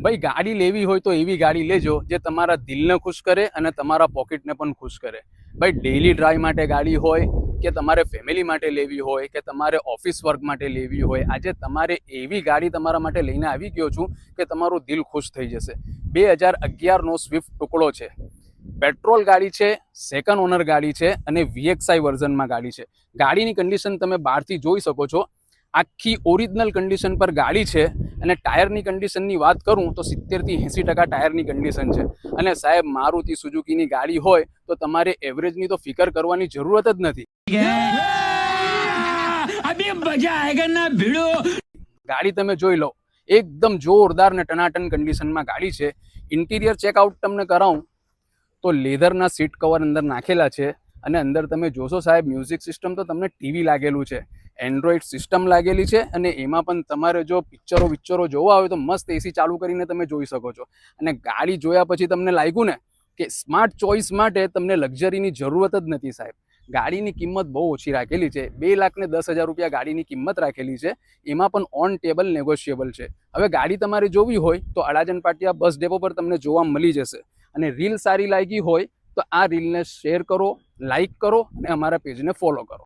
ભાઈ ગાડી લેવી હોય તો એવી ગાડી લેજો જે તમારા દિલને ખુશ કરે અને તમારા પોકેટને પણ ખુશ કરે. ભાઈ ડેઈલી ડ્રાઈવ માટે ગાડી હોય કે તમારે ફેમિલી માટે લેવી હોય કે તમારે ઓફિસ વર્ક માટે લેવી હોય, આજે તમારે એવી ગાડી તમારા માટે લઈને આવી ગયો છું કે તમારું દિલ ખુશ થઈ જશે. 2011નો સ્વિફ્ટ ટુકડો છે, પેટ્રોલ ગાડી છે, સેકન્ડ ઓનર ગાડી છે અને VXI વર્ઝનમાં ગાડી છે. ગાડીની કન્ડિશન તમે બહારથી જોઈ શકો છો, આખી ઓરિજિનલ કન્ડિશન પર ગાડી છે. અને ટાયરની કન્ડિશનની વાત કરું તો 70 થી 80% ટાયરની કન્ડિશન છે. અને સાહેબ મારુતિ સુઝુકીની ગાડી હોય તો તમારે એવરેજની તો ફિકર કરવાની જરૂરત જ નથી. ગાડી તમે જોઈ લો, એકદમ જોરદાર ને ટનાટન કન્ડિશનમાં ગાડી છે. ઇન્ટિરિયર ચેકઆઉટ તમને કરાવું તો લેધરના સીટ કવર અંદર નાખેલા છે અને અંદર તમે જોશો સાહેબ મ્યુઝિક સિસ્ટમ તો તમને ટીવી લાગેલું છે, એન્ડ્રોઈડ સિસ્ટમ લાગેલી છે અને એમાં પણ તમારે જો પિક્ચરો જોવા હોય તો મસ્ત એસી ચાલુ કરીને તમે જોઈ શકો છો. અને ગાડી જોયા પછી તમને લાગ્યું ને કે સ્માર્ટ ચોઇસ માટે તમને લક્ઝરીની જરૂરત જ નથી સાહેબ. ગાડીની કિંમત બહુ ઓછી રાખેલી છે, 2,10,000 રૂપિયા ગાડીની કિંમત રાખેલી છે, એમાં પણ ઓન ટેબલ નેગોશિયેબલ છે. હવે ગાડી તમારે જોવી હોય તો અડાજણ પાટિયા બસ ડેપો પર તમને જોવા મળી જશે. અને રીલ સારી લાગી હોય તો આ રીલને શેર કરો, લાઈક કરો અને અમારા પેજને ફોલો કરો.